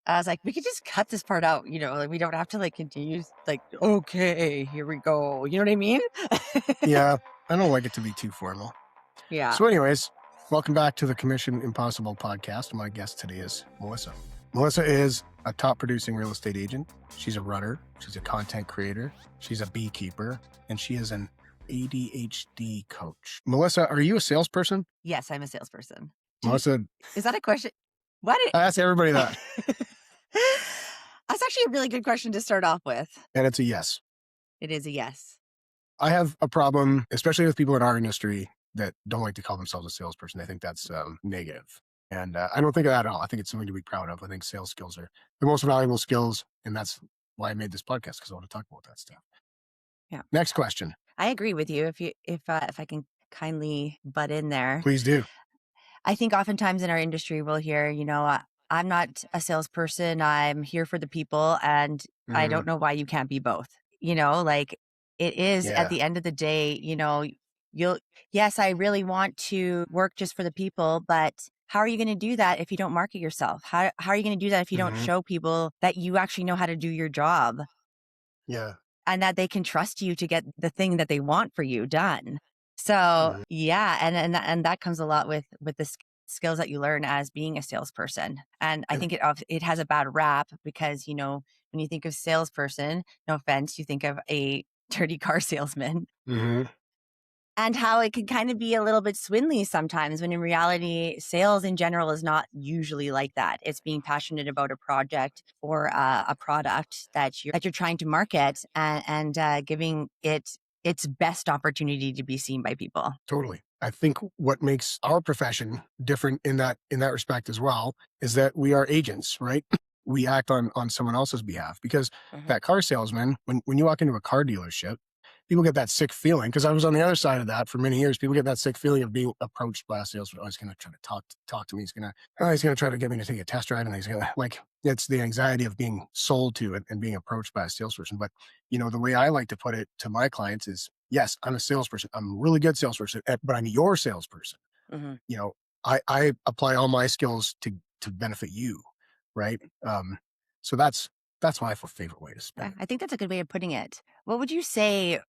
I was like, we could just cut this part out, like we don't have to like continue like, okay, here we go. You know what I mean? Yeah, I don't like it to be too formal. Yeah. So anyways, welcome back to the Commission Impossible podcast. My guest today is Melissa. Melissa is a top producing real estate agent. She's a runner. She's a content creator. She's a beekeeper. And she is an ADHD coach. Melissa, are you a salesperson? Yes, I'm a salesperson. Melissa, Is that a question? What? I ask everybody that. That's actually a really good question to start off with. And it's a yes. It is a yes. I have a problem, especially with people in our industry that don't like to call themselves a salesperson. I think that's negative. And I don't think of that at all. I think it's something to be proud of. I think sales skills are the most valuable skills. And that's why I made this podcast, because I want to talk about that stuff. Yeah. Next question. I agree with you. If I can kindly butt in there. Please do. I think oftentimes in our industry, we'll hear, I'm not a salesperson. I'm here for the people. And I don't know why you can't be both. Like it is at the end of the day, yes, I really want to work just for the people, but how are you going to do that if you don't market yourself? How are you going to do that if you don't show people that you actually know how to do your job? Yeah. And that they can trust you to get the thing that they want for you done. So yeah, and that comes a lot with the skills that you learn as being a salesperson. And I think it has a bad rap because when you think of salesperson, no offense, you think of a dirty car salesman. And how it can kind of be a little bit swindly sometimes, when in reality, sales in general is not usually like that. It's being passionate about a project or a product that you're trying to market and giving it its best opportunity to be seen by people. Totally. I think what makes our profession different in that respect as well is that we are agents, right? We act on someone else's behalf, because that car salesman, when you walk into a car dealership, people get that sick feeling, because I was on the other side of that for many years. People get that sick feeling of being approached by a salesman. Oh, he's going to try to talk to me. He's going to try to get me to take a test drive. And he's going to it's the anxiety of being sold to it and being approached by a salesperson. But, the way I like to put it to my clients is, yes, I'm a salesperson. I'm a really good salesperson, but I'm your salesperson. I apply all my skills to benefit you. Right. So that's my favorite way to spend it. I think that's a good way of putting it. What would you say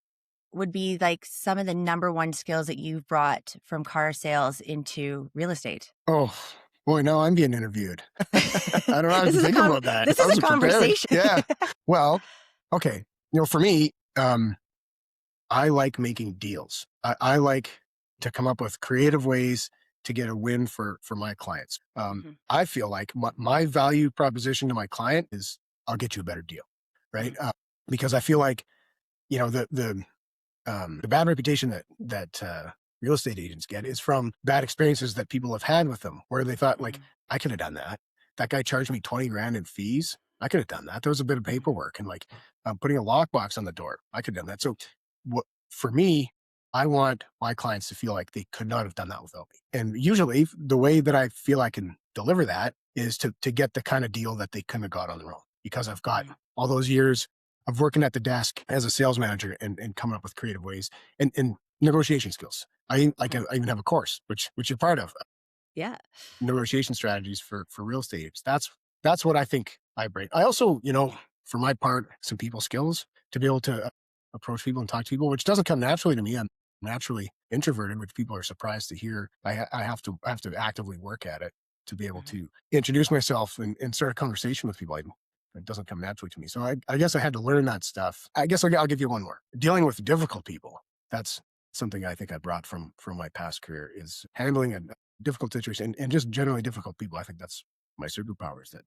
would be like some of the number one skills that you've brought from car sales into real estate? Oh, boy, now I'm being interviewed. I don't know how to think about that. This is a conversation. Yeah. Well, okay. For me, I like making deals. I like to come up with creative ways to get a win for my clients. I feel like my value proposition to my client is, I'll get you a better deal, right? Because I feel like, the bad reputation that real estate agents get is from bad experiences that people have had with them, where they thought like, I could have done that. That guy charged me 20 grand in fees. I could have done that. There was a bit of paperwork and putting a lockbox on the door. I could have done that. So for me, I want my clients to feel like they could not have done that without me. And usually the way that I feel I can deliver that is to get the kind of deal that they couldn't have got on their own, because I've got all those years of working at the desk as a sales manager and coming up with creative ways and negotiation skills. I even have a course, which you're part of. Yeah. Negotiation strategies for real estate agents. That's what I think I bring. I also, for my part, some people skills to be able to approach people and talk to people, which doesn't come naturally to me. I'm naturally introverted, which people are surprised to hear. I have to actively work at it to be able to introduce myself and start a conversation with people. It doesn't come naturally to me. So I guess I had to learn that stuff. I guess I'll give you one more. Dealing with difficult people. That's something I think I brought from my past career, is handling a difficult situation and just generally difficult people. I think that's my superpower, is that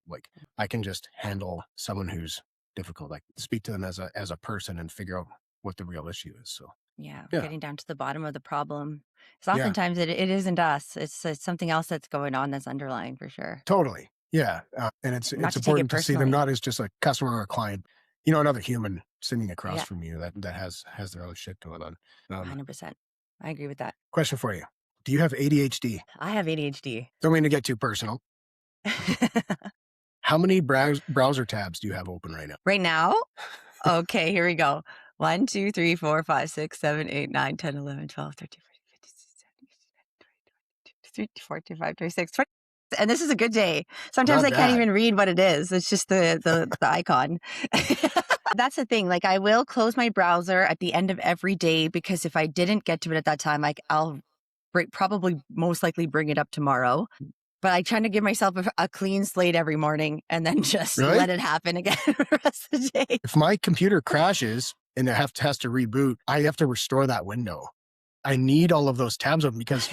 I can just handle someone who's difficult, speak to them as a person and figure out what the real issue is. So yeah, getting down to the bottom of the problem. So oftentimes it isn't us. It's something else that's going on that's underlying, for sure. Totally. Yeah. And it's important to see them not as just a customer or a client, another human sitting across from you that has their own shit going on. 100%. I agree with that. Question for you. Do you have ADHD? I have ADHD. Don't mean to get too personal. How many browser tabs do you have open right now? Right now? Okay, here we go. 1, 2, 3, 4, 5, 6, 7, 8, 9, 10, 11, 12, 13, 14, 15, 16, 17, 18, 19, 20, 21, 22, 23, 24, 25, 26, And this is a good day. Sometimes Not I can't bad. even read what it is. It's just the icon. That's the thing. Like I will close my browser at the end of every day because if I didn't get to it at that time, like I'll probably most likely bring it up tomorrow. But I try to give myself a clean slate every morning and then just Really? let it happen again the rest of the day. If my computer crashes and it has to reboot, I have to restore that window. I need all of those tabs open because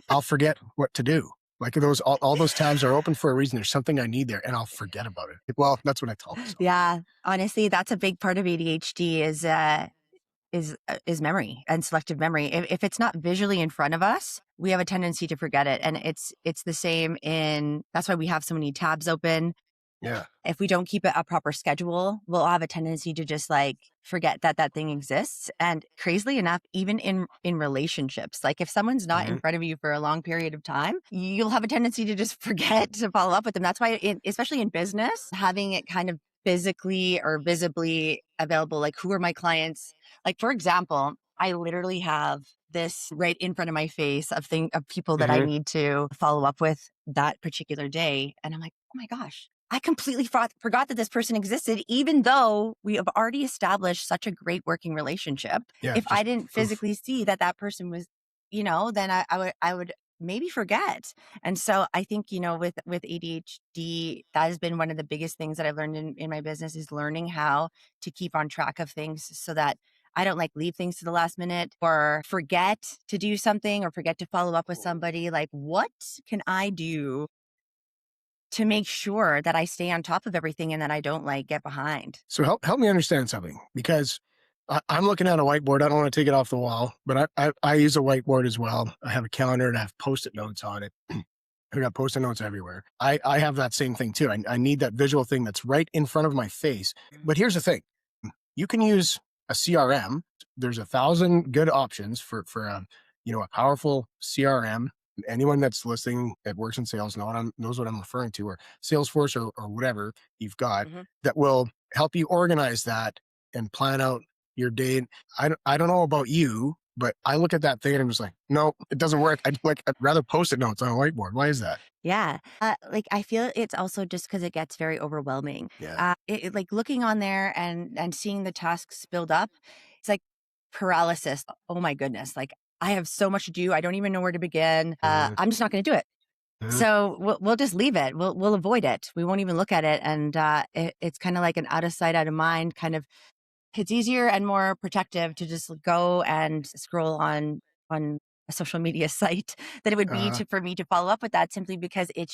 I'll forget what to do. Like all those tabs are open for a reason. There's something I need there and I'll forget about it. Well, that's what I tell myself. Yeah, honestly, that's a big part of ADHD is memory and selective memory. If it's not visually in front of us, we have a tendency to forget it. And it's the same in that's why we have so many tabs open. Yeah. If we don't keep a proper schedule, we'll have a tendency to just like forget that that thing exists. And crazily enough, even in relationships, like if someone's not in Mhm. front of you for a long period of time, you'll have a tendency to just forget to follow up with them. That's why, especially in business, having it kind of physically or visibly available, like who are my clients? Like for example, I literally have this right in front of my face of people that I Mhm. need to follow up with that particular day, and I'm like, oh my gosh, I completely forgot that this person existed, even though we have already established such a great working relationship. Yeah. If I Just didn't oof. physically see that that person was, then I would maybe forget. And so I think, with ADHD, that has been one of the biggest things that I've learned in my business is learning how to keep on track of things so that I don't like leave things to the last minute or forget to do something or forget to follow up with somebody. Like, what can I do to make sure that I stay on top of everything and that I don't like get behind? So help me understand something because I'm looking at a whiteboard. I don't want to take it off the wall, but I use a whiteboard as well. I have a calendar and I have Post-it notes on it. I got Post-it notes everywhere. I have that same thing too. I need that visual thing that's right in front of my face. But here's the thing: you can use a CRM. There's 1,000 good options for a powerful CRM. Anyone that's listening that works in sales knows what I'm referring to, or Salesforce or whatever you've got Mhm. that will help you organize that and plan out your day. I don't know about you, but I look at that thing and I'm just like, no, it doesn't work. I'd rather Post-it notes on a whiteboard. Why is that? Yeah. Like I feel it's also just because it gets very overwhelming. Yeah. Like looking on there and seeing the tasks build up, it's like paralysis. Oh my goodness. Like I have so much to do. I don't even know where to begin. Mhm. I'm just not going to do it. Mhm. So we'll just leave it. We'll avoid it. We won't even look at it. And it's kind of like an out of sight, out of mind kind of. It's easier and more protective to just go and scroll on a social media site than it would be Uh, for me to follow up with that simply because it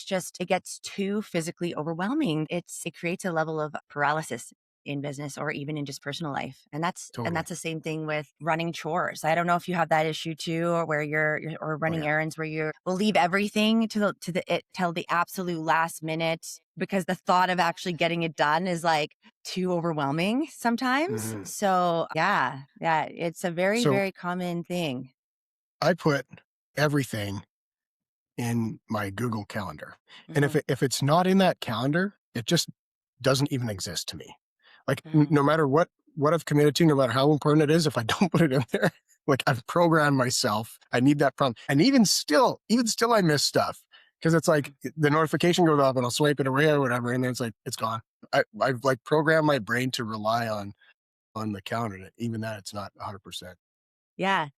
gets too physically overwhelming. It creates a level of paralysis in business or even in just personal life. And totally. that's the same thing with running chores. I don't know if you have that issue too, or where you're or Oh running yeah. errands where you will leave everything till the absolute last minute because the thought of actually getting it done is like too overwhelming sometimes. Mhm. So yeah, it's a very, So very common thing. I put everything in my Google Calendar. And Mhm, if it's not in that calendar, it just doesn't even exist to me. Like mhm. no matter what I've committed to, no matter how important it is, if I don't put it in there, like I've programmed myself, I need that prompt. And even still I miss stuff because it's like the notification goes off and I'll swipe it away or whatever, and then it's like it's gone. I've like programmed my brain to rely on the calendar. And even that, it's not 100%. Yeah.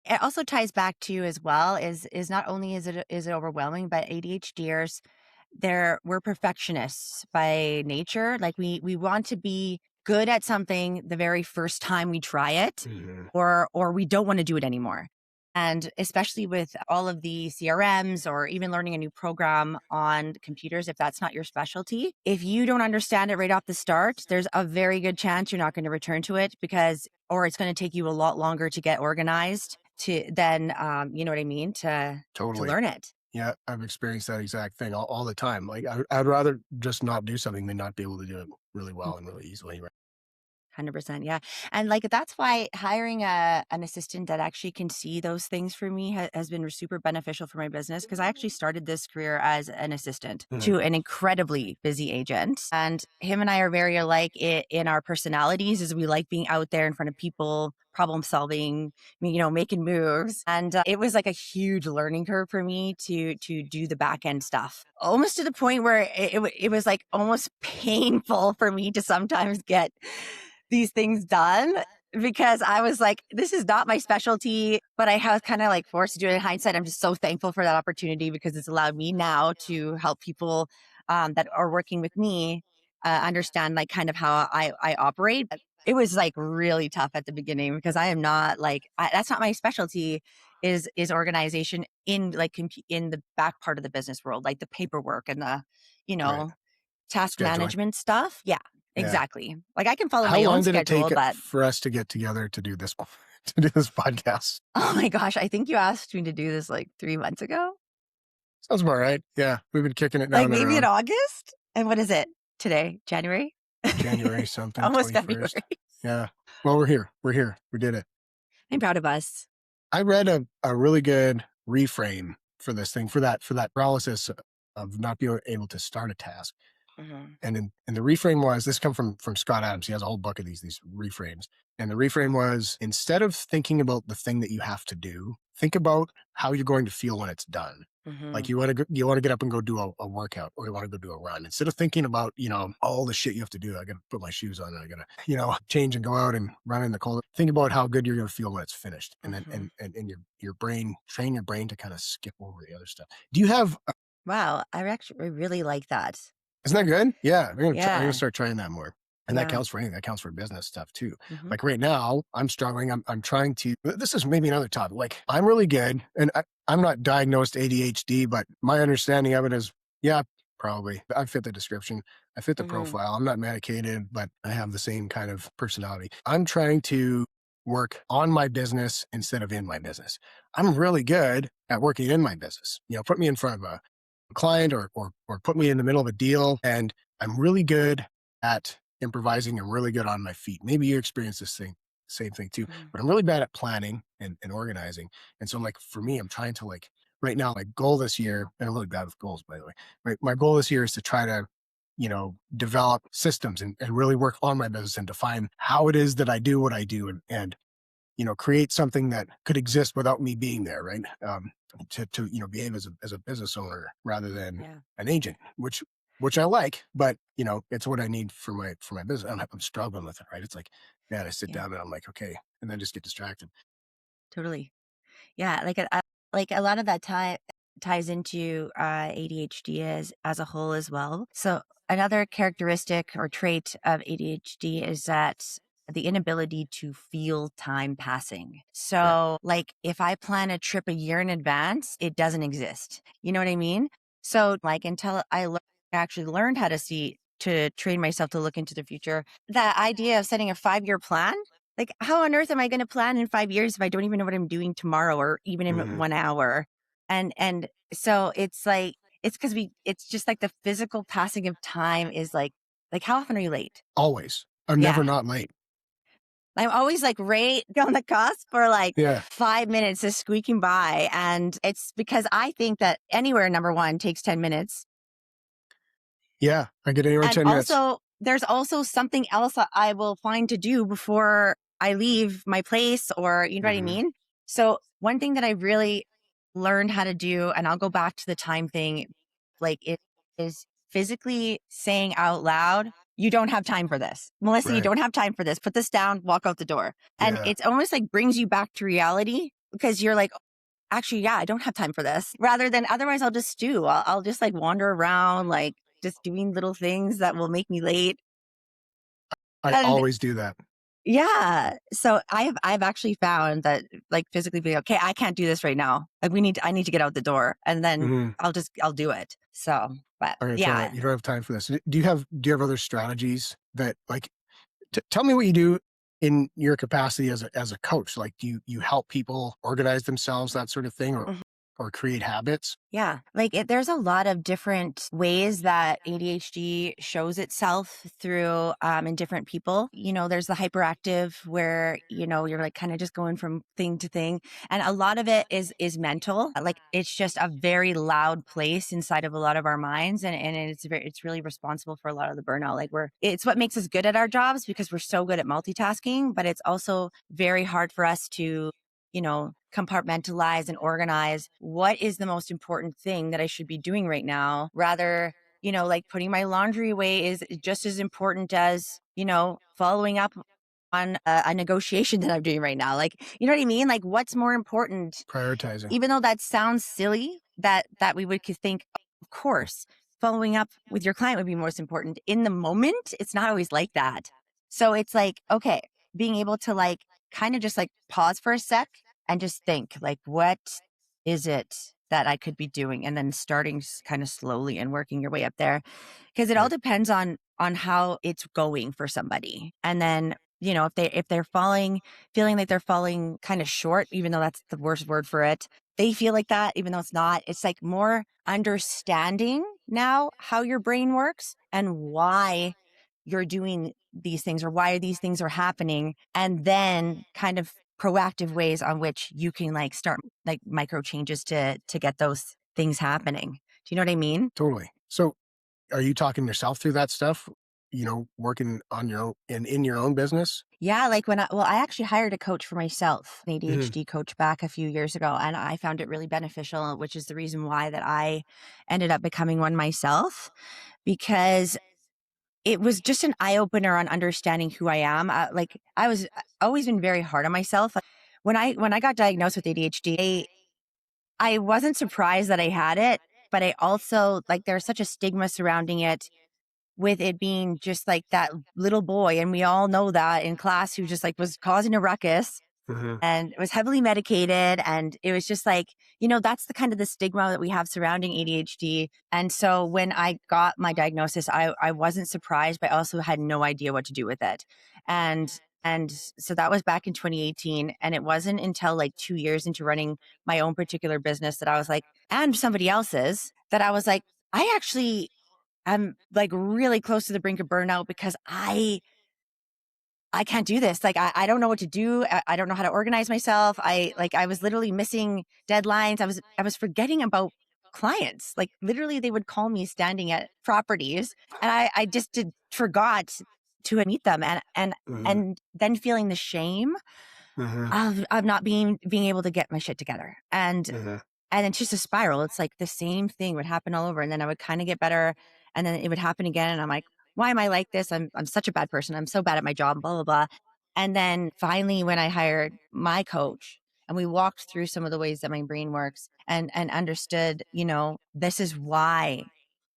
It also ties back to as well is not only is it overwhelming, but ADHDers, we're perfectionists by nature. Like we want to be good at something the very first time we try it, Mhm. or we don't want to do it anymore. And especially with all of the CRMs or even learning a new program on computers, if that's not your specialty, if you don't understand it right off the start, there's a very good chance you're not going to return to it or it's going to take you a lot longer to get organized you know what I mean, to Totally. learn it. Yeah, I've experienced that exact thing all the time. Like I'd rather just not do something than not be able to do it really well and really easily. Right? 100%. Yeah. And like that's why hiring an assistant that actually can see those things for me has been super beneficial for my business because I actually started this career as an assistant Mhm. to an incredibly busy agent. And him and I are very alike in our personalities as we like being out there in front of people, problem solving, making moves. And it was like a huge learning curve for me to do the back end stuff, almost to the point where it was like almost painful for me to sometimes get these things done because I was like, this is not my specialty, but I was kind of like forced to do it. In hindsight, I'm just so thankful for that opportunity because it's allowed me now to help people that are working with me understand like kind of how I operate. But it was like really tough at the beginning because I am not like that's not my specialty is organization in like in the back part of the business world, like the paperwork and the you Right. know task Scheduling. management stuff. Yeah, Yeah. exactly. Like I can follow How my own long did it schedule, take but for us to get together to do this to do this podcast? oh my gosh, I think you asked me to do this like 3 months ago, Sounds about right. Yeah. We've been kicking it like down the maybe in road. August. And what is it today? January? January something, Almost 21st. February. Yeah. Well, we're here. We're here. We did it. I'm proud of us. I read a really good reframe for this thing, for that paralysis of not being able to start a task. Hmm. And the reframe was, this come from Scott Adams. He has a whole book of these reframes. And the reframe was, instead of thinking about the thing that you have to do, think about how you're going to feel when it's done. Like Hmm. you want to get up and go do a workout, or you want to go do a run. Instead of thinking about, all the shit you have to do, I got to put my shoes on and I got to, change and go out and run in the cold. Think about how good you're going to feel when it's finished. And then, Hmm. and your brain, train your brain to kind of skip over the other stuff. Do you have, Wow, I really like that. isn't that good? Yeah. I'm gonna Yeah, start trying that more. And that yeah. counts for anything. That counts for business stuff too. Hmm. Like right now, I'm struggling. I'm trying to, this is maybe another topic. Like I'm really good and I'm not diagnosed ADHD, but my understanding of it is, yeah, probably. I fit the description. I fit the Hmm. profile. I'm not medicated, but I have the same kind of personality. I'm trying to work on my business instead of in my business. I'm really good at working in my business. Put me in front of a client or put me in the middle of a deal, and I'm really good at improvising. I'm really good on my feet. Maybe you experience this same thing too, Hmm. but I'm really bad at planning and organizing. And so like for me, I'm trying to like right now, my goal this year, and I'm really bad with goals, by the way. My goal this year is to try to, develop systems and really work on my business and define how it is that I do what I do and create something that could exist without me being there, right? To behave as a business owner rather than Yeah, an agent, which I like, but it's what I need for my business. I'm struggling with it, right? It's like, man, I sit yeah, down and I'm like, okay, and then just get distracted. totally. Yeah, like a lot of that ties into ADHD as a whole as well. So another characteristic or trait of ADHD is that the inability to feel time passing. Yeah. So like if I plan a trip a year in advance, it doesn't exist. You know what I mean? So like until actually learned how to train myself to look into the future, that idea of setting a 5-year plan, like, how on earth am I going to plan in 5 years if I don't even know what I'm doing tomorrow or even in Hmm. 1 hour? And so it's like it's just like the physical passing of time is like how often are you late? Always. I'm never Yeah. not late. I'm always like right on the cusp for like Yeah. 5 minutes is squeaking by. And it's because I think that anywhere, number one, takes 10 minutes. Yeah. I get anywhere in And 10 minutes. also, there's also something else that I will find to do before I leave my place, or you know what I Hmm. mean? So, one thing that I really learned how to do, and I'll go back to the time thing, like it is physically saying out loud, you don't have time for this. Melissa, you Right. don't have time for this. Put this down, walk out the door. And Yeah. it's almost like brings you back to reality because you're like, actually, yeah, I don't have time for this. Rather than otherwise, I'll just stew. I'll just like wander around, like just doing little things that will make me late. I And always do that. yeah, so I've actually found that like physically being okay, I can't do this right now. Like I need to get out the door, and then Hmm. I'll do it. So, but I'm gonna try that. yeah, You don't have time for this. Do you have other strategies that like tell me what you do in your capacity as a coach. Like, do you help people organize themselves, that sort of thing, or mhm. or create habits. Yeah. Like there's a lot of different ways that ADHD shows itself through in different people. There's the hyperactive where, you're like kind of just going from thing to thing. And a lot of it is mental. Like it's just a very loud place inside of a lot of our minds. And it's really responsible for a lot of the burnout. Like it's what makes us good at our jobs because we're so good at multitasking, but it's also very hard for us to compartmentalize and organize what is the most important thing that I should be doing right now. Rather, like putting my laundry away is just as important as, following up on a negotiation that I'm doing right now. Like, you know what I mean? Like, what's more important? Prioritizing. Even though that sounds silly, that we would think, of course, following up with your client would be most important. In the moment, it's not always like that. So it's like, okay, being able to like kind of just like pause for a sec and just think, like, what is it that I could be doing? And then starting kind of slowly and working your way up there. Because it all Right. depends on how it's going for somebody. And then, if they're feeling like they're falling kind of short, even though that's the worst word for it, they feel like that, even though it's not. It's like more understanding now how your brain works and why you're doing these things or why these things are happening. And then kind of proactive ways on which you can like start like micro changes to get those things happening. Do you know what I mean? Totally. So are you talking yourself through that stuff? Working on your own in your own business? Yeah, like I actually hired a coach for myself, an Hmm. ADHD coach back a few years ago, and I found it really beneficial, which is the reason why that I ended up becoming one myself because it was just an eye opener on understanding who I am. Like I was always been very hard on myself. Like, when I got diagnosed with ADHD, I wasn't surprised that I had it, but I also like there's such a stigma surrounding it with it being just like that little boy, and we all know that in class who just like was causing a ruckus Hmm. and was heavily medicated. And it was just like, that's the kind of the stigma that we have surrounding ADHD. And so when I got my diagnosis, I wasn't surprised, but I also had no idea what to do with it. And so that was back in 2018. And it wasn't until like 2 years into running my own particular business that I was like, and somebody else's, that I was like, I actually am like really close to the brink of burnout because I can't do this. Like, I don't know what to do. I don't know how to organize myself. I was literally missing deadlines. I was forgetting about clients. Like literally they would call me standing at properties and I just forgot to meet them Hmm. and then feeling the shame Hmm. of not being able to get my shit together. Hmm. And it's just a spiral. It's like the same thing would happen all over. And then I would kind of get better. And then it would happen again. And I'm like, why am I like this? I'm such a bad person. I'm so bad at my job, blah, blah, blah. And then finally, when I hired my coach and we walked through some of the ways that my brain works and understood, this is why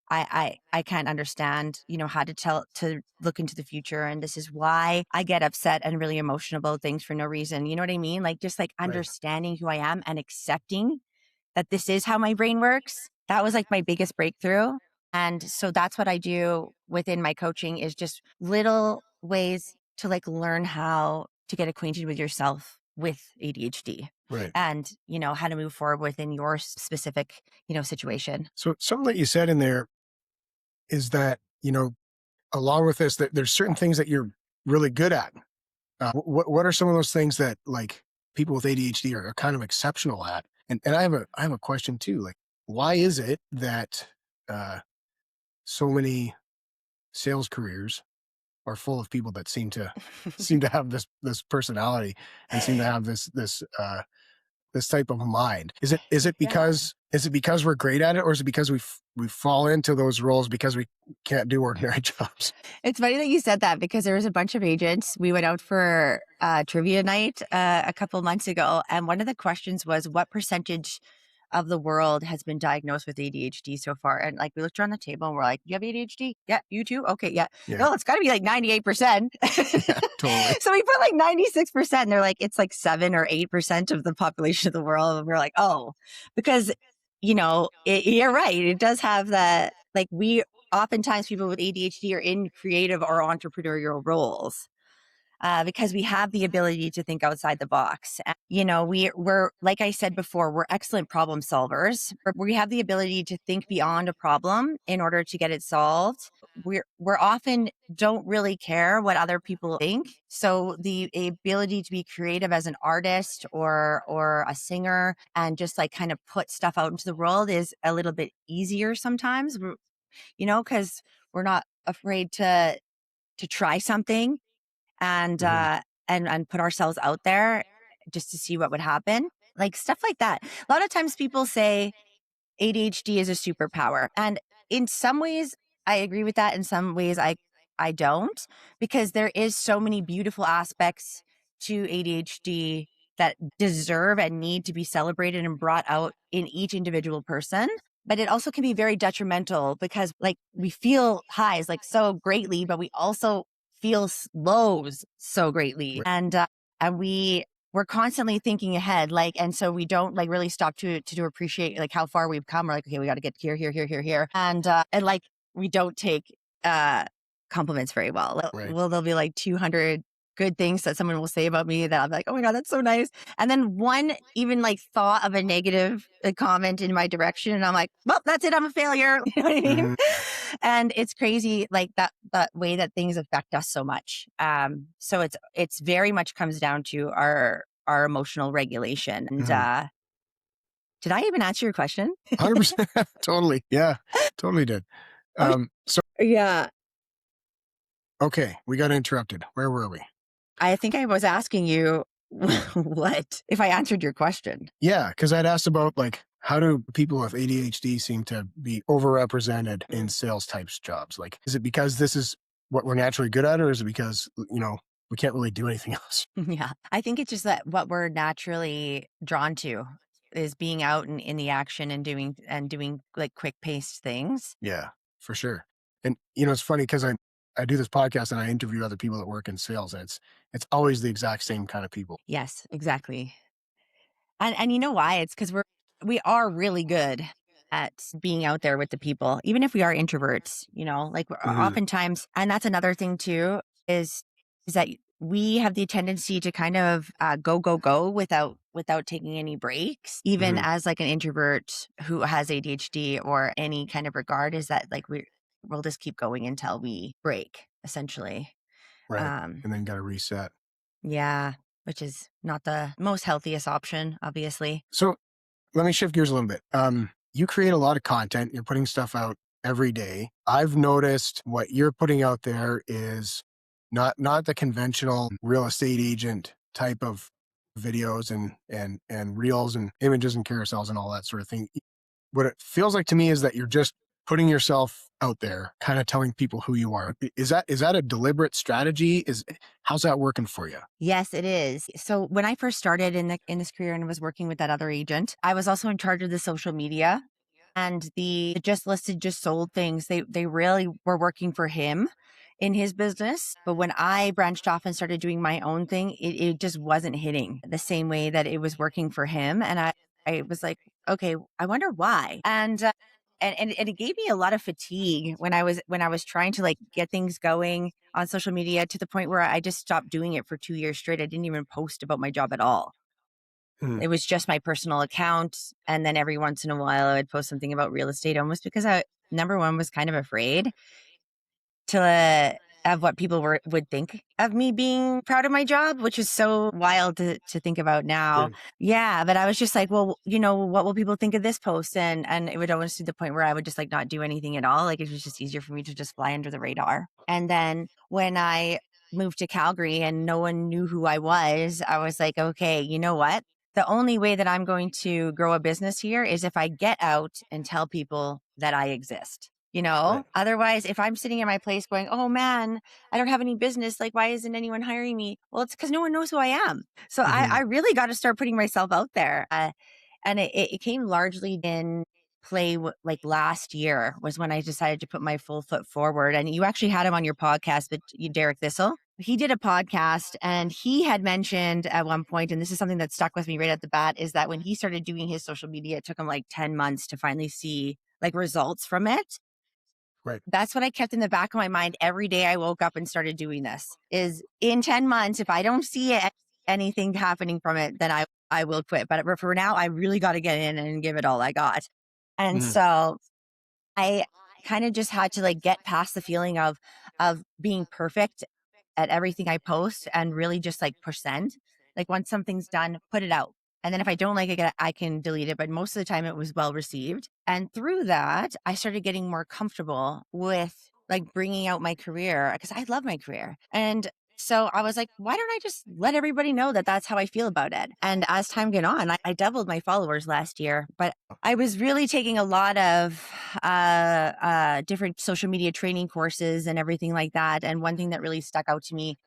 I can't understand, how to look into the future. And this is why I get upset and really emotional about things for no reason. You know what I mean? Like just like Right. understanding who I am and accepting that this is how my brain works. That was like my biggest breakthrough. And so that's what I do within my coaching is just little ways to like learn how to get acquainted with yourself with ADHD Right. and, how to move forward within your specific, situation. So something that you said in there is that, along with this, that there's certain things that you're really good at. What are some of those things that like people with ADHD are kind of exceptional at? And I have a question too. Like, why is it that uh, so many sales careers are full of people that seem to have this personality and seem to have this type of mind? Yeah. Is it because we're great at it, or is it because we fall into those roles because we can't do ordinary jobs? It's funny that you said that because there was a bunch of agents. We went out for trivia night a couple months ago, and one of the questions was, "What percentage of the world has been diagnosed with ADHD so far?" And like we looked around the table and we're like, "You have ADHD? Yeah, you too? Okay, yeah. Yeah, No, it's got to be like 98%." yeah, totally. So we put like 96%. And they're like, it's like 7 or 8% of the population of the world. And we're like, oh, because you're right. It does have that. Like oftentimes people with ADHD are in creative or entrepreneurial roles. because we have the ability to think outside the box. And, we're, like I said before, we're excellent problem solvers. We have the ability to think beyond a problem in order to get it solved. We're often don't really care what other people think. So the ability to be creative as an artist or a singer and just like kind of put stuff out into the world is a little bit easier sometimes, because we're not afraid to try something and Hmm. put ourselves out there just to see what would happen. Like stuff like that. A lot of times people say ADHD is a superpower. And in some ways I agree with that. In some ways I don't, because there is so many beautiful aspects to ADHD that deserve and need to be celebrated and brought out in each individual person. But it also can be very detrimental because like we feel highs like so greatly, but we also feel lows so greatly. Right. And we're constantly thinking ahead, like, and so we don't like really stop to appreciate like how far we've come. We're like, okay, we got to get here, here, here, here, here, and like we don't take compliments very well. Right. Well, there'll be like 200 good things that someone will say about me that I'm like, oh my god, that's so nice. And then one even like thought of a negative comment in my direction, and I'm like, well, that's it, I'm a failure. You know what I mean? Hmm. And it's crazy, like that way that things affect us so much. So it's very much comes down to our emotional regulation. And Hmm. did I even answer your question? 100%. Totally. Yeah. Totally did. Oh, So, yeah. okay, we got interrupted. Where were we? I think I was asking you what if I answered your question. Yeah, because I'd asked about like how do people with ADHD seem to be overrepresented in sales types jobs? Like, is it because this is what we're naturally good at, or is it because we can't really do anything else? Yeah. I think it's just that what we're naturally drawn to is being out and in the action and doing like quick paced things. Yeah, for sure. And it's funny because I do this podcast and I interview other people that work in sales, and it's always the exact same kind of people. Yes, exactly. And you know why? It's because we are really good at being out there with the people, even if we are introverts, like we're Hmm. oftentimes, and that's another thing too, is that we have the tendency to kind of go without taking any breaks, even Hmm. as like an introvert who has ADHD or any kind of regard, is that like we'll just keep going until we break, essentially. Right. Um, And then got to reset. yeah, which is not the most healthiest option, obviously. So let me shift gears a little bit. You create a lot of content. You're putting stuff out every day. I've noticed what you're putting out there is not the conventional real estate agent type of videos and reels and images and carousels and all that sort of thing. What it feels like to me is that you're just putting yourself out there, kind of telling people who you are. Is that a deliberate strategy? How's that working for you? Yes, it is. So when I first started in this career and was working with that other agent, I was also in charge of the social media, and the just listed just sold things. They really were working for him in his business. But when I branched off and started doing my own thing, it just wasn't hitting the same way that it was working for him. And I was like, okay, I wonder why. And it gave me a lot of fatigue when I was trying to like get things going on social media, to the point where I just stopped doing it for 2 years straight. I didn't even post about my job at all. Mhm. It was just my personal account. And then every once in a while I would post something about real estate, almost because I, number one, was kind of afraid of what people would think of me being proud of my job, which is so wild to think about now. Sure. Yeah, but I was just like, well, what will people think of this post? And it would always to the point where I would just like not do anything at all. Like it was just easier for me to just fly under the radar. And then when I moved to Calgary and no one knew who I was like, okay, you know what? The only way that I'm going to grow a business here is if I get out and tell people that I exist. Right. Otherwise, if I'm sitting in my place going, oh man, I don't have any business. Like, why isn't anyone hiring me? Well, it's because no one knows who I am. So Hmm. I really got to start putting myself out there. And it came largely in play like last year was when I decided to put my full foot forward. And you actually had him on your podcast, but Derek Thistle. He did a podcast and he had mentioned at one point, and this is something that stuck with me right at the bat, is that when he started doing his social media, it took him like 10 months to finally see like results from it. Right. That's what I kept in the back of my mind every day I woke up and started doing this is in 10 months, if I don't see anything happening from it, then I will quit. But for now, I really got to get in and give it all I got. And Mhm. so I kind of just had to like get past the feeling of being perfect at everything I post and really just like push send. Like once something's done, put it out. And then if I don't like it, I can delete it. But most of the time it was well received. And through that, I started getting more comfortable with like bringing out my career because I love my career. And so I was like, why don't I just let everybody know that that's how I feel about it? And as time went on, I doubled my followers last year, but I was really taking a lot of different social media training courses and everything like that. And one thing that really stuck out to me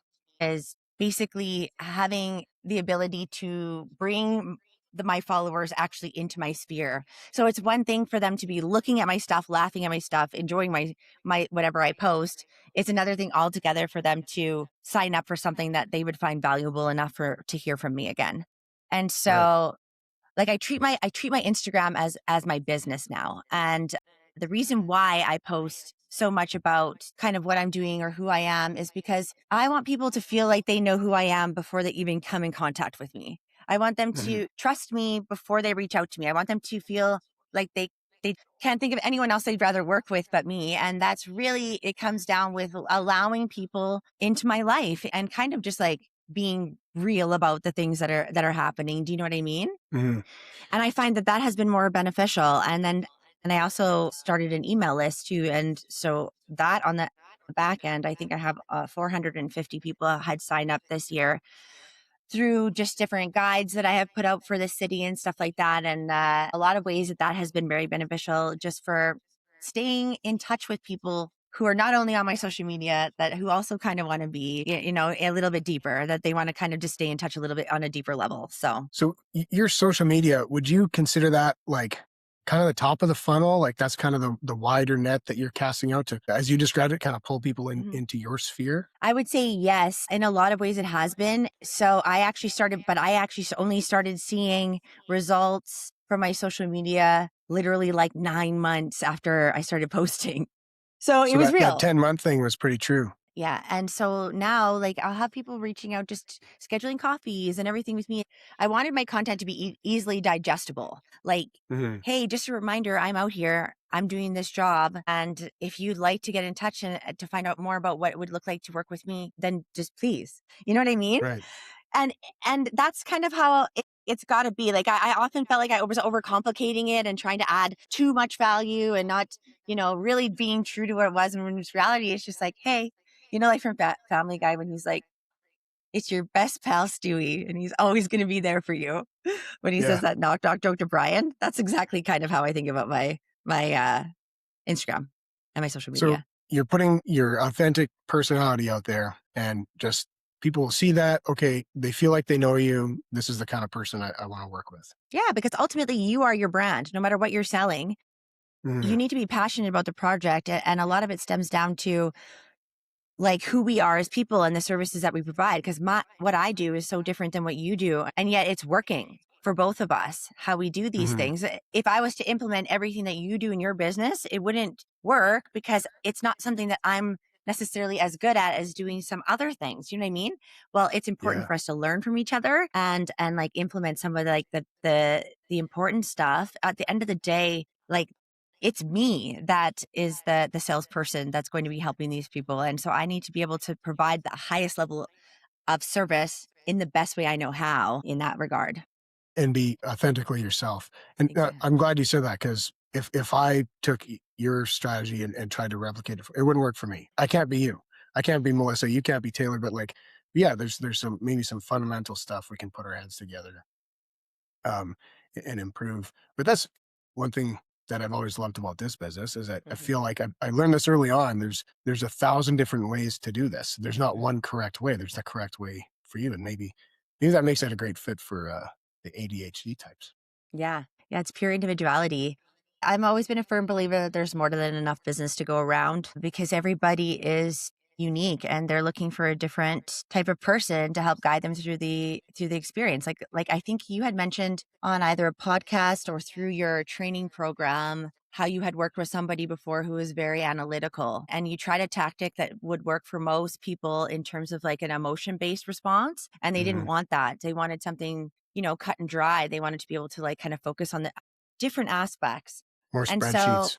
is basically having the ability to bring my followers actually into my sphere. So it's one thing for them to be looking at my stuff, laughing at my stuff, enjoying my whatever I post. It's another thing altogether for them to sign up for something that they would find valuable enough for to hear from me again. And Right. so like I treat my Instagram as my business now. And the reason why I post so much about kind of what I'm doing or who I am is because I want people to feel like they know who I am before they even come in contact with me. I want them Mhm. to trust me before they reach out to me. I want them to feel like they can't think of anyone else they'd rather work with but me. And that's really it comes down with allowing people into my life and kind of just like being real about the things that are happening. Do you know what I mean? Mhm. And I find that that has been more beneficial. And I also started an email list too. And so that on the back end, I think I have 450 people had signed up this year through just different guides that I have put out for the city and stuff like that. And a lot of ways that that has been very beneficial just for staying in touch with people who are not only on my social media that who also kind of want to be a little bit deeper, that they want to kind of just stay in touch a little bit on a deeper level. So So your social media, would you consider that like kind of the top of the funnel? Like that's kind of the wider net that you're casting out to, as you described it, kind of pull people into your sphere? I would say yes. In a lot of ways, it has been. So I actually only started seeing results from my social media literally like 9 months after I started posting. So it So was that real. 10-month thing was pretty true. Yeah. And so now, like, I'll have people reaching out, just scheduling coffees and everything with me. I wanted my content to be easily digestible. Like, Mhm. hey, just a reminder, I'm out here, I'm doing this job. And if you'd like to get in touch and to find out more about what it would look like to work with me, then just please. You know what I mean? Right. And that's kind of how it's got to be. Like I often felt like I was overcomplicating it and trying to add too much value and not, really being true to what it was. And when it's reality, it's just like, hey, like from Family Guy when he's like, "It's your best pal Stewie, and he's always going to be there for you." When he says Yeah. that, knock knock, Dr. Brian. That's exactly kind of how I think about my Instagram and my social So media. you're putting your authentic personality out there and just people will see that. Okay. They feel like they know you. This is the kind of person I want to work with. Yeah, because ultimately you are your brand, no matter what you're selling. You Mhm. need to be passionate about the project, and a lot of it stems down to like who we are as people and the services that we provide, because my what I do is so different than what you do, and yet it's working for both of us how we do these Mhm. things. If I was to implement everything that you do in your business, it wouldn't work because it's not something that I'm necessarily as good at as doing some other things. You know what I mean? Well, it's important Yeah. for us to learn from each other and like implement some of like the important stuff. At the end of the day, like it's me that is the salesperson that's going to be helping these people. And so I need to be able to provide the highest level of service in the best way I know how in that regard. And be authentically yourself. And I'm Exactly. glad you said that because if I took your strategy and tried to replicate it, it wouldn't work for me. I can't be you. I can't be Melissa. You can't be Taylor. But like, yeah, there's some maybe some fundamental stuff we can put our heads together um, and improve. But that's one thing that I've always loved about this business is that I Mhm, feel like I learned this early on. There's 1,000 different ways to do this. There's not mhm. one correct way. There's the correct way for you, and maybe that makes it a great fit for the ADHD types. Yeah. Yeah. It's pure individuality. I've always been a firm believer that there's more than enough business to go around because everybody is unique and they're looking for a different type of person to help guide them through the experience. Like I think you had mentioned on either a podcast or through your training program how you had worked with somebody before who was very analytical, and you tried a tactic that would work for most people in terms of like an emotion based response. And they didn't Hmm. want that. They wanted something, cut and dry. They wanted to be able to like kind of focus on the different aspects. More And so, spreadsheets.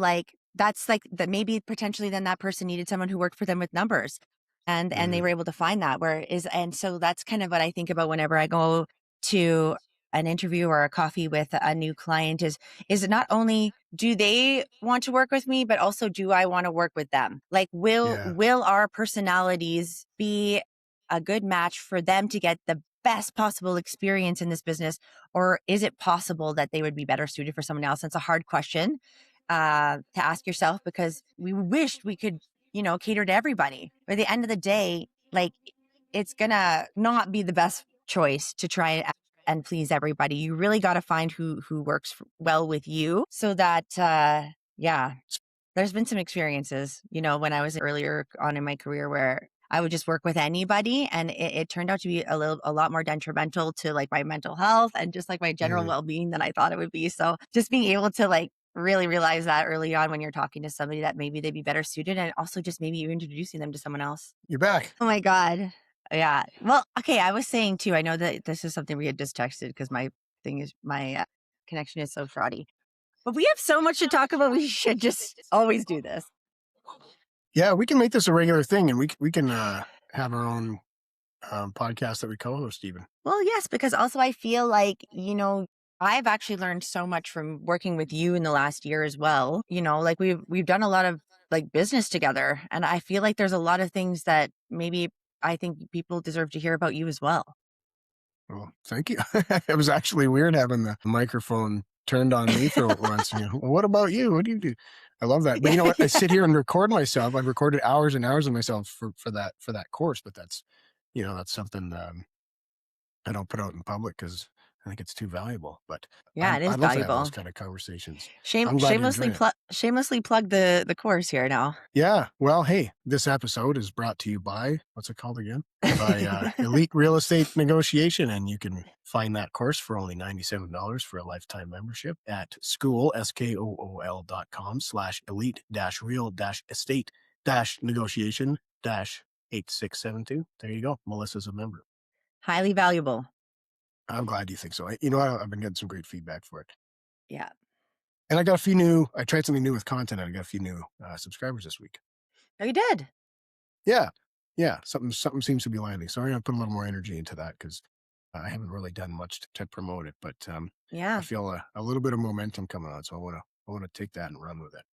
like that's like that maybe potentially then that person needed someone who worked for them with numbers. And they Hmm. were able to find that and so that's kind of what I think about whenever I go to an interview or a coffee with a new client is not only do they want to work with me, but also do I want to work with them? Like Yeah. will our personalities be a good match for them to get the best possible experience in this business? Or is it possible that they would be better suited for someone else? It's a hard question to ask yourself because we wished we could, cater to everybody. But at the end of the day, like it's gonna not be the best choice to try and please everybody. You really got to find who works well with you, so that yeah, there's been some experiences, when I was earlier on in my career where I would just work with anybody, and it turned out to be a lot more detrimental to like my mental health and just like my general Hmm. well-being than I thought it would be. So just being able to like really realize that early on when you're talking to somebody that maybe they'd be better suited, and also just maybe you're introducing them to someone else. You're back. Oh my God. Yeah. Well, okay. I was saying too, I know that this is something we had just texted because my connection is so shoddy. But we have so much to talk about. We should just always do this. Yeah, we can make this a regular thing, and we can have our own podcast that we co-host even. Well, yes, because also I feel like, I've actually learned so much from working with you in the last year as well. Like we've done a lot of like business together, and I feel like there's a lot of things that maybe I think people deserve to hear about you as well. Well, thank you. It was actually weird having the microphone turned on me for once. Well, what about you? What do you do? I love that. But you know what? I sit here and record myself. I've recorded hours and hours of myself for that course. But that's something I don't put out in public because I think it's too valuable. But Yeah, it I is love to have those valuable. kind of conversations. I'm glad you're Shamelessly enjoying it. shamelessly plug the course here now. Yeah. Well, hey, this episode is brought to you by, what's it called again? By Elite Real Estate Negotiation. And you can find that course for only $97 for a lifetime membership at school, SKOOL.com/elite-real-estate-negotiation-8672. There you go. Melissa's a member. Highly valuable. I'm glad you think so. I've been getting some great feedback for it. Yeah. And I tried something new with content. And I got a few new subscribers this week. Oh, you did? Yeah. Yeah. Something seems to be landing. So I'm going to put a little more energy into that because I haven't really done much to promote it, but I Yeah, feel a little bit of momentum coming on. So I want to take that and run with it.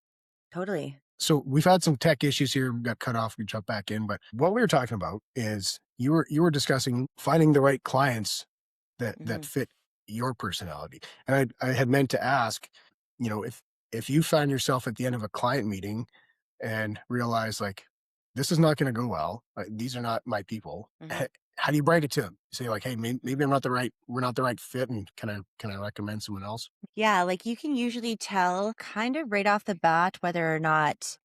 totally. So we've had some tech issues here. We got cut off. We jumped back in, but what we were talking about is you were discussing finding the right clients that Mhm. fit your personality. And I had meant to ask, if you find yourself at the end of a client meeting and realize like this is not going to go well. These are not my people. Mhm. How do you break it to them? Say like, hey, maybe we're not the right fit, and can I recommend someone else? Yeah, like you can usually tell kind of right off the bat whether or not,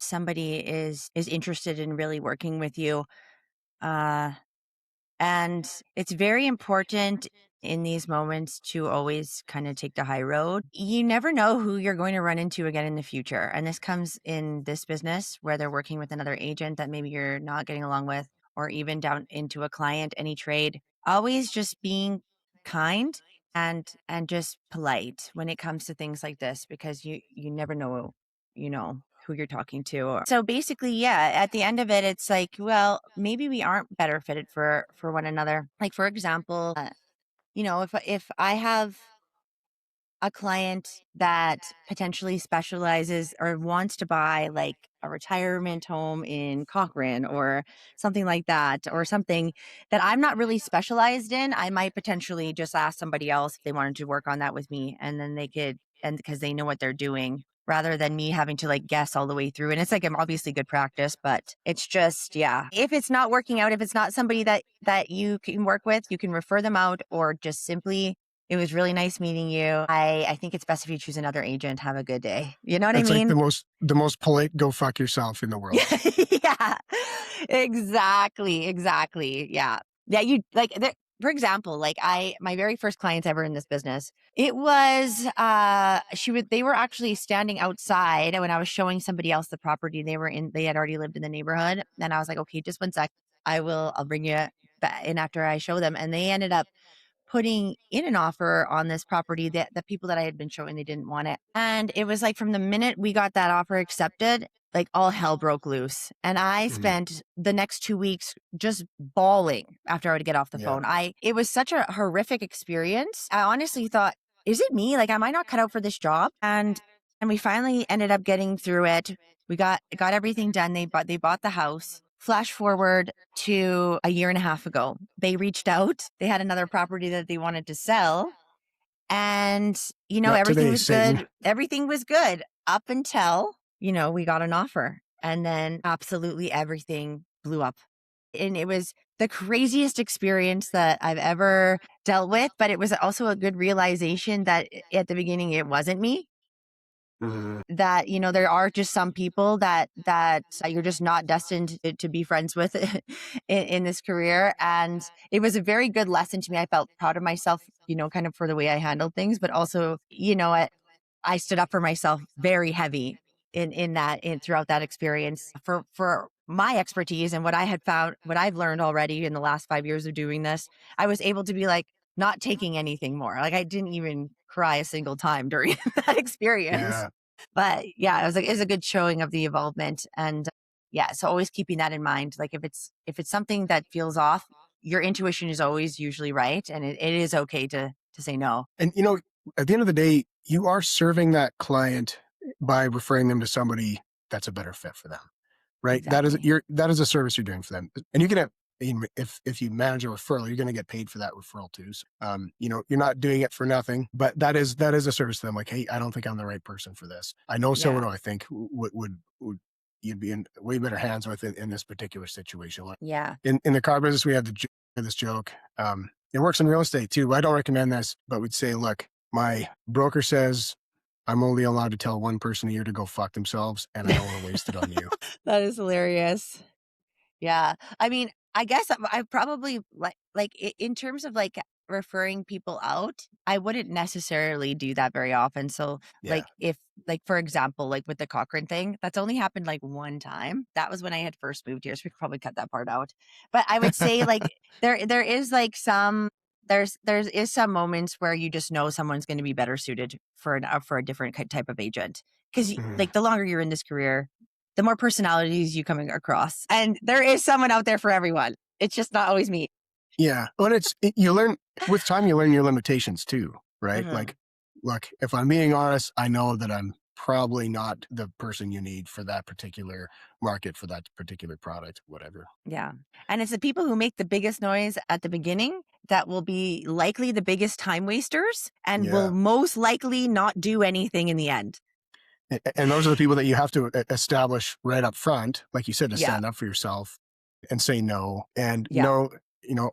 somebody is interested in really working with you. Uh And it's very important in these moments to always kind of take the high road. You never know who you're going to run into again in the future. And this comes in this business where they're working with another agent that maybe you're not getting along with, or even down into a client, any trade. Always just being kind and just polite when it comes to things like this, because you never know, who you're talking to. So basically, yeah, at the end of it, it's like, well, maybe we aren't better fitted for one another. Like for example, if I have a client that potentially specializes or wants to buy like a retirement home in Cochrane or something like that, or something that I'm not really specialized in, I might potentially just ask somebody else if they wanted to work on that with me. And then they could, and because they know what they're doing rather than me having to like guess all the way through. And it's like, I'm obviously good practice, but it's just, yeah. If it's not working out, if it's not somebody that you can work with, you can refer them out, or just simply, it was really nice meeting you. I think it's best if you choose another agent. Have a good day. You know what I That's like mean? the most polite go fuck yourself in the world. Yeah, exactly. Exactly. Yeah. Yeah. You like, For example, like my very first clients ever in this business, it was they were actually standing outside when I was showing somebody else the property. They had already lived in the neighborhood. And I was like, okay, just one sec. I'll bring you back in after I show them. And they ended up putting in an offer on this property that the people that I had been showing, they didn't want it. And it was like from the minute we got that offer accepted, like all hell broke loose. And I Mhm. spent the next 2 weeks just bawling after I would get off the Yeah. phone. It was such a horrific experience. I honestly thought, is it me? Like, am I not cut out for this job? And we finally ended up getting through it. We got everything done. They bought the house. Flash forward to a year and a half ago. They reached out. They had another property that they wanted to sell. And, Not everything today, was Satan. good. Everything was good up until, we got an offer. And then absolutely everything blew up. And it was the craziest experience that I've ever dealt with. But it was also a good realization that at the beginning, it wasn't me. Mhm. That, there are just some people that you're just not destined to be friends with in this career. And it was a very good lesson to me. I felt proud of myself, kind of for the way I handled things, but also, I stood up for myself very heavy in throughout that experience for my expertise and what I had found, what I've learned already in the last 5 years of doing this. I was able to be like, not taking anything more. Like, I didn't even cry a single time during that experience. Yeah. But yeah, it was a good showing of the involvement. And yeah, so always keeping that in mind. Like, if it's something that feels off, your intuition is always usually right. And it is okay to say no. And at the end of the day, you are serving that client by referring them to somebody that's a better fit for them, right? Exactly. That is a service you're doing for them, and you can have. If you manage a referral, you're going to get paid for that referral too. So, you're not doing it for nothing, but that is a service to them. Like, hey, I don't think I'm the right person for this. I know someone Yeah. who I think would you'd be in way better hands with in this particular situation. Like Yeah. in the car business, we have this joke. It works in real estate too. I don't recommend this, but we'd say, look, my broker says I'm only allowed to tell one person a year to go fuck themselves, and I don't want to waste it on you. That is hilarious. Yeah. I mean, I guess I probably in terms of like referring people out, I wouldn't necessarily do that very often. So Yeah. like if like for example, like with the Cochrane thing, that's only happened like one time. That was when I had first moved here. So we could probably cut that part out. But I would say like there is like some moments where you just know someone's going to be better suited for a different type of agent. Because Mhm. like the longer you're in this career, the more personalities you coming across. And there is someone out there for everyone. It's just not always me. Yeah. But you learn with time, you learn your limitations too, right? Mhm. Like, look, if I'm being honest, I know that I'm probably not the person you need for that particular market, for that particular product, whatever. Yeah. And it's the people who make the biggest noise at the beginning that will be likely the biggest time wasters and will Yeah. most likely not do anything in the end. And those are the people that you have to establish right up front, like you said, to Yeah. stand up for yourself and say no. And Yeah.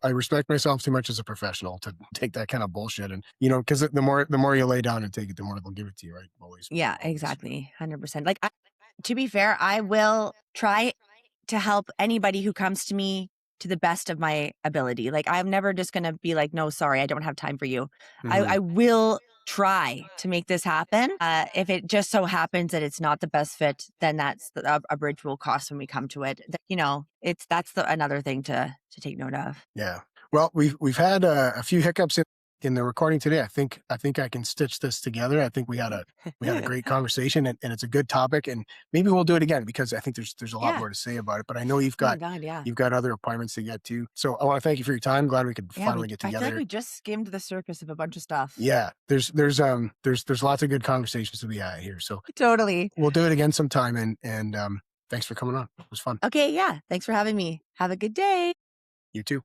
I respect myself too much as a professional to take that kind of bullshit. And because the more you lay down and take it, the more they'll give it to you, right? Always, Yeah, always. exactly. 100%. Like, to be fair, I will try to help anybody who comes to me to the best of my ability. Like, I'm never just going to be like, no, sorry, I don't have time for you. Hmm. I will try to make this happen. If it just so happens that it's not the best fit, then a bridge will cross when we come to it. That's another thing to take note of. Yeah. Well, we've had a few hiccups in the recording today. I think I can stitch this together. I think we had a great conversation, and it's a good topic, and maybe we'll do it again because I think there's a lot Yeah. more to say about it. But I know you've Oh my got God. Yeah. you've got other appointments to get to, so I want to thank you for your time. Glad we could Yeah. finally get I feel like together. we just skimmed the surface of a bunch of stuff. Yeah, there's lots of good conversations to be had here. So Totally. we'll do it again sometime, and thanks for coming on. It was fun. Okay. Yeah. Thanks for having me. Have a good day. You too.